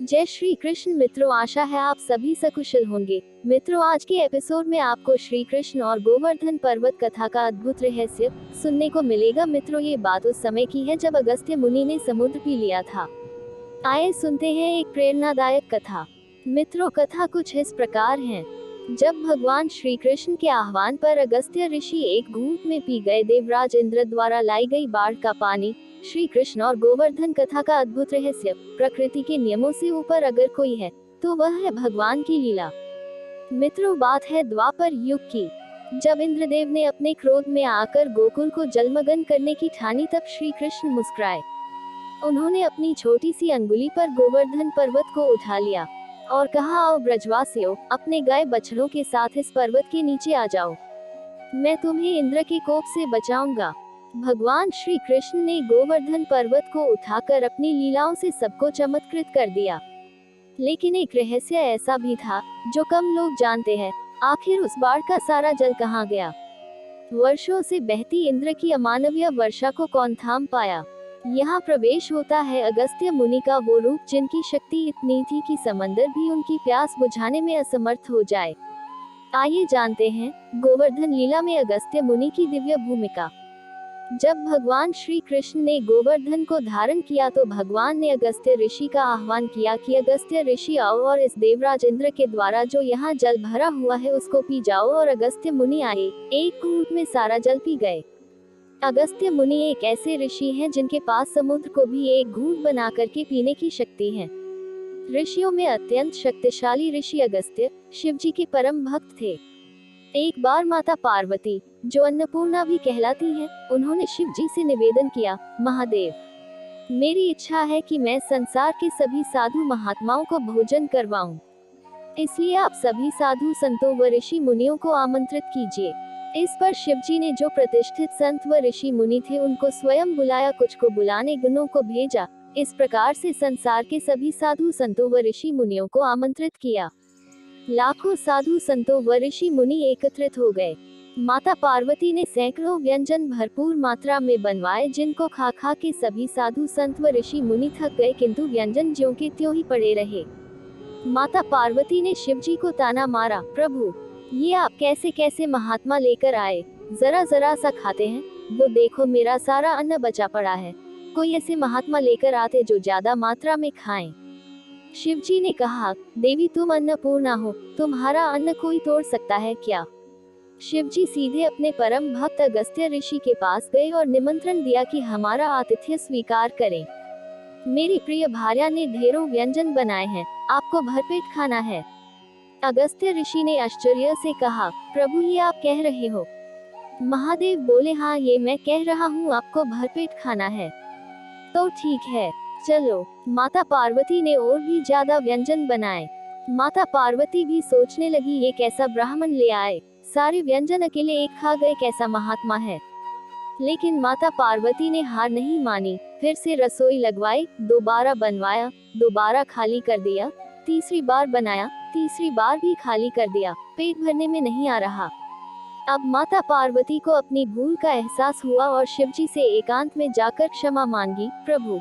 जय श्री कृष्ण मित्रों, आशा है आप सभी सकुशल होंगे। मित्रों, आज के एपिसोड में आपको श्री कृष्ण और गोवर्धन पर्वत कथा का अद्भुत रहस्य सुनने को मिलेगा। मित्रों, ये बात उस समय की है जब अगस्त्य मुनि ने समुद्र पी लिया था। आइए सुनते हैं एक प्रेरणादायक कथा। मित्रों, कथा कुछ इस प्रकार है। जब भगवान श्री कृष्ण के आह्वान पर अगस्त्य ऋषि एक घूंट में पी गए देवराज इंद्र द्वारा लाई गई बाढ़ का पानी। श्री कृष्ण और गोवर्धन कथा का अद्भुत रहस्य। प्रकृति के नियमों से ऊपर अगर कोई है तो वह है भगवान की लीला। मित्रों, बात है द्वापर युग की, जब इंद्रदेव ने अपने क्रोध में आकर गोकुल को जलमग्न करने की ठानी, तब श्री कृष्ण मुस्कुराए। उन्होंने अपनी छोटी सी अंगुली पर गोवर्धन पर्वत को उठा लिया और कहा, आओ ब्रजवासियों, अपने गाय बछड़ों के साथ इस पर्वत के नीचे आ जाओ, मैं तुम्हें इंद्र के कोप से बचाऊंगा। भगवान श्री कृष्ण ने गोवर्धन पर्वत को उठाकर अपनी लीलाओं से सबको चमत्कृत कर दिया। लेकिन एक रहस्य ऐसा भी था जो कम लोग जानते हैं। आखिर उस बाढ़ का सारा जल कहाँ गया? वर्षों से बहती इंद्र की अमानवीय वर्षा को कौन थाम पाया? यहाँ प्रवेश होता है अगस्त्य मुनि का वो रूप जिनकी शक्ति इतनी थी कि समंदर भी उनकी प्यास बुझाने में असमर्थ हो जाए। आइए जानते हैं गोवर्धन लीला में अगस्त्य मुनि की दिव्य भूमिका। जब भगवान श्री कृष्ण ने गोवर्धन को धारण किया तो भगवान ने अगस्त्य ऋषि का आह्वान किया कि अगस्त्य ऋषि आओ और इस देवराज इंद्र के द्वारा जो यहाँ जल भरा हुआ है उसको पी जाओ। और अगस्त्य मुनि आए, एक घूंट में सारा जल पी गए। अगस्त्य मुनि एक ऐसे ऋषि हैं जिनके पास समुद्र को भी एक घूंट बना करके पीने की शक्ति है। ऋषियों में अत्यंत शक्तिशाली ऋषि अगस्त्य शिवजी के परम भक्त थे। एक बार माता पार्वती, जो अन्नपूर्णा भी कहलाती हैं, उन्होंने शिवजी से निवेदन किया, महादेव, मेरी इच्छा है कि मैं संसार के सभी साधु महात्माओं को भोजन करवाऊं। इसलिए आप सभी साधु संतों व ऋषि मुनियों को आमंत्रित कीजिए। इस पर शिवजी ने जो प्रतिष्ठित संत व ऋषि मुनि थे उनको स्वयं बुलाया, कुछ को बुलाने गुणों को भेजा। इस प्रकार से संसार के सभी साधु संतों व ऋषि मुनियों को आमंत्रित किया। लाखों साधु संतों व ऋषि मुनि एकत्रित हो गए। माता पार्वती ने सैकड़ों व्यंजन भरपूर मात्रा में बनवाए, जिनको खा खा के सभी साधु संत व ऋषि मुनि थक गए, किंतु व्यंजन ज्यों के त्यों ही पड़े रहे। माता पार्वती ने शिवजी को ताना मारा, प्रभु, ये आप कैसे कैसे महात्मा लेकर आए, जरा जरा सा खाते हैं, वो देखो मेरा सारा अन्न बचा पड़ा है। कोई ऐसे महात्मा लेकर आते जो ज्यादा मात्रा में खाएं। शिवजी ने कहा, देवी तुम अन्नपूर्णा हो, तुम्हारा अन्न कोई तोड़ सकता है क्या? शिवजी सीधे अपने परम भक्त अगस्त्य ऋषि के पास गए और निमंत्रण दिया कि हमारा आतिथ्य स्वीकार करें। मेरी प्रिय भार्या ने ढेरों व्यंजन बनाए हैं, आपको भरपेट खाना है। अगस्त्य ऋषि ने आश्चर्य से कहा, प्रभु, ये आप कह रहे हो? महादेव बोले, हाँ, ये मैं कह रहा हूँ, आपको भरपेट खाना है। तो ठीक है, चलो। माता पार्वती ने और भी ज्यादा व्यंजन बनाए। माता पार्वती भी सोचने लगी, ये कैसा ब्राह्मण ले आए, सारे व्यंजन अकेले एक खा गए, कैसा महात्मा है। लेकिन माता पार्वती ने हार नहीं मानी, फिर से रसोई लगवाई, दोबारा बनवाया, दोबारा खाली कर दिया, तीसरी बार बनाया, तीसरी बार भी खाली कर दिया, पेट भरने में नहीं आ रहा। अब माता पार्वती को अपनी भूल का एहसास हुआ और शिवजी से एकांत में जाकर क्षमा मांगी, प्रभु,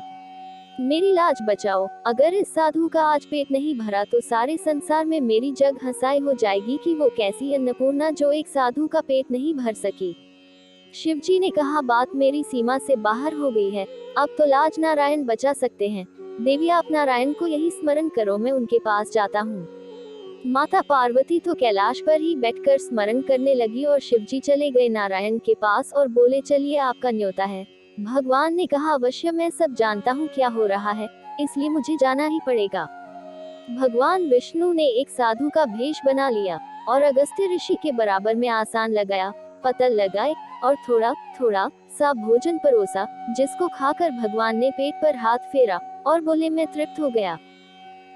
मेरी लाज बचाओ, अगर इस साधु का आज पेट नहीं भरा तो सारे संसार में मेरी जग हंसाई हो जाएगी कि वो कैसी अन्नपूर्णा जो एक साधु का पेट नहीं भर सकी। शिवजी ने कहा, बात मेरी सीमा से बाहर हो गई है, अब तो लाज नारायण बचा सकते हैं। देवी, आप नारायण को यही स्मरण करो, मैं उनके पास जाता हूँ। माता पार्वती तो कैलाश पर ही बैठकर स्मरण करने लगी और शिवजी चले गए नारायण के पास और बोले, चलिए, आपका न्योता है। भगवान ने कहा, अवश्य, मैं सब जानता हूँ क्या हो रहा है, इसलिए मुझे जाना ही पड़ेगा। भगवान विष्णु ने एक साधु का भेष बना लिया और अगस्त्य ऋषि के बराबर में आसन लगाया, पतल लगाए और थोड़ा थोड़ा सा भोजन परोसा, जिसको खाकर भगवान ने पेट पर हाथ फेरा और बोले, मैं तृप्त हो गया,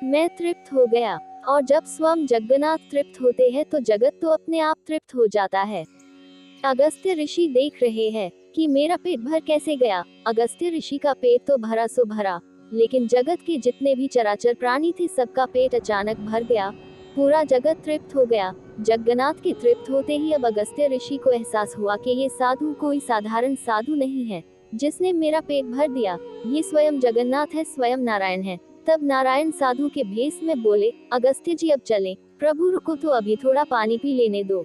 मैं तृप्त हो गया। और जब स्वयं जगन्नाथ तृप्त होते हैं तो जगत तो अपने आप तृप्त हो जाता है। अगस्त्य ऋषि देख रहे हैं कि मेरा पेट भर कैसे गया। अगस्त्य ऋषि का पेट तो भरा सो भरा, लेकिन जगत के जितने भी चराचर प्राणी थे सबका पेट अचानक भर गया, पूरा जगत तृप्त हो गया। जगन्नाथ के तृप्त होते ही अब अगस्त्य ऋषि को एहसास हुआ कि ये साधु कोई साधारण साधु नहीं है जिसने मेरा पेट भर दिया, ये स्वयं जगन्नाथ है, स्वयं नारायण है। तब नारायण साधु के भेष में बोले, अगस्त्य जी अब चलें, प्रभु रुको तो अभी थोड़ा पानी पी लेने दो।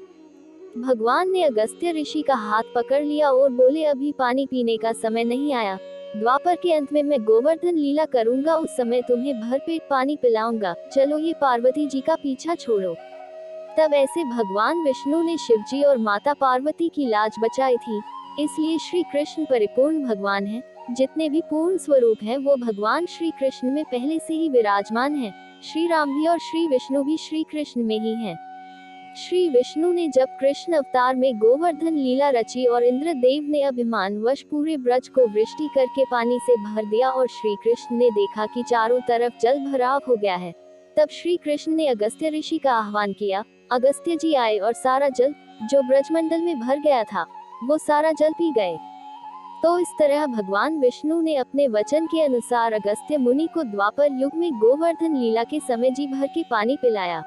भगवान ने अगस्त्य ऋषि का हाथ पकड़ लिया और बोले, अभी पानी पीने का समय नहीं आया। द्वापर के अंत में मैं गोवर्धन लीला करूंगा, उस समय तुम्हें भरपेट पानी पिलाऊंगा। चलो ये पार्वती जी का पीछा छोड़ो। तब ऐसे भगवान विष्णु ने शिवजी और माता पार्वती की लाज बचाई थी। इसलिए श्री कृष्ण परिपूर्ण भगवान हैं। जितने भी पूर्ण स्वरूप हैं वो भगवान श्री कृष्ण में पहले से ही विराजमान हैं। श्री राम भी और श्री विष्णु भी श्री कृष्ण में ही हैं। श्री विष्णु ने जब कृष्ण अवतार में गोवर्धन लीला रची और इंद्रदेव ने अभिमानवश पूरे ब्रज को वृष्टि करके पानी से भर दिया और श्री कृष्ण ने देखा कि चारों तरफ जल भराव हो गया है, तब श्री कृष्ण ने अगस्त्य ऋषि का आह्वान किया। अगस्त्य जी आए और सारा जल जो ब्रजमंडल में भर गया था वो सारा जल पी गए। तो इस तरह भगवान विष्णु ने अपने वचन के अनुसार अगस्त्य मुनि को द्वापर युग में गोवर्धन लीला के समय जी भर के पानी पिलाया।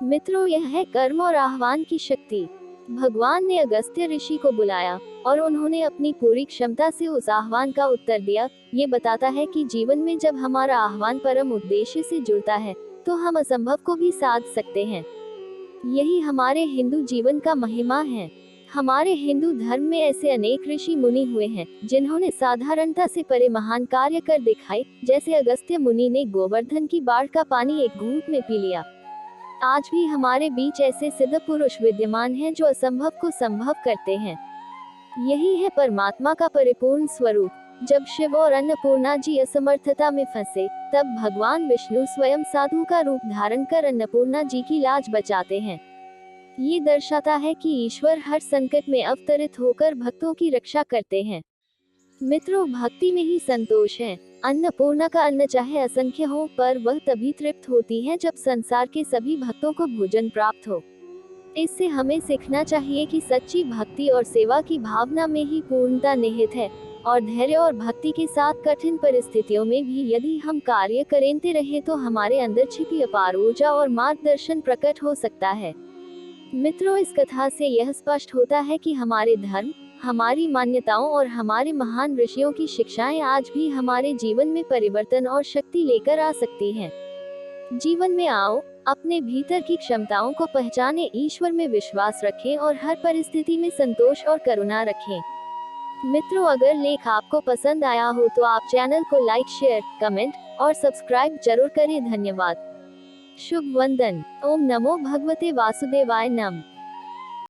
मित्रों, यह है कर्म और आह्वान की शक्ति। भगवान ने अगस्त्य ऋषि को बुलाया और उन्होंने अपनी पूरी क्षमता से उस आह्वान का उत्तर दिया। ये बताता है कि जीवन में जब हमारा आह्वान परम उद्देश्य से जुड़ता है तो हम असंभव को भी साध सकते हैं। यही हमारे हिंदू जीवन का महिमा है। हमारे हिंदू धर्म में ऐसे अनेक ऋषि मुनि हुए हैं जिन्होंने साधारणता से परे महान कार्य कर दिखाए। जैसे अगस्त्य मुनि ने गोवर्धन की बाढ़ का पानी एक घूंट में पी लिया। आज भी हमारे बीच ऐसे सिद्ध पुरुष विद्यमान हैं जो असंभव को संभव करते हैं। यही है परमात्मा का परिपूर्ण स्वरूप। जब शिव और अन्नपूर्णा जी असमर्थता में फंसे तब भगवान विष्णु स्वयं साधु का रूप धारण कर अन्नपूर्णा जी की लाज बचाते हैं। ये दर्शाता है कि ईश्वर हर संकट में अवतरित होकर भक्तों की रक्षा करते हैं। मित्रों, भक्ति में ही संतोष है। अन्नपूर्णा का अन्न चाहे असंख्य हो पर वह तभी तृप्त होती है जब संसार के सभी भक्तों को भोजन प्राप्त हो। इससे हमें सीखना चाहिए कि सच्ची भक्ति और सेवा की भावना में ही पूर्णता निहित है और धैर्य और भक्ति के साथ कठिन परिस्थितियों में भी यदि हम कार्य करते रहे तो हमारे अंदर छिपी अपार ऊर्जा और मार्गदर्शन प्रकट हो सकता है। मित्रों, इस कथा से यह स्पष्ट होता है कि हमारे धर्म, हमारी मान्यताओं और हमारे महान ऋषियों की शिक्षाएं आज भी हमारे जीवन में परिवर्तन और शक्ति लेकर आ सकती हैं। जीवन में आओ, अपने भीतर की क्षमताओं को पहचानें, ईश्वर में विश्वास रखें और हर परिस्थिति में संतोष और करुणा रखें। मित्रों, अगर लेख आपको पसंद आया हो तो आप चैनल को लाइक, शेयर, कमेंट और सब्सक्राइब जरूर करें। धन्यवाद। शुभ वंदन। ओम नमो भगवते वासुदेवाय नमः।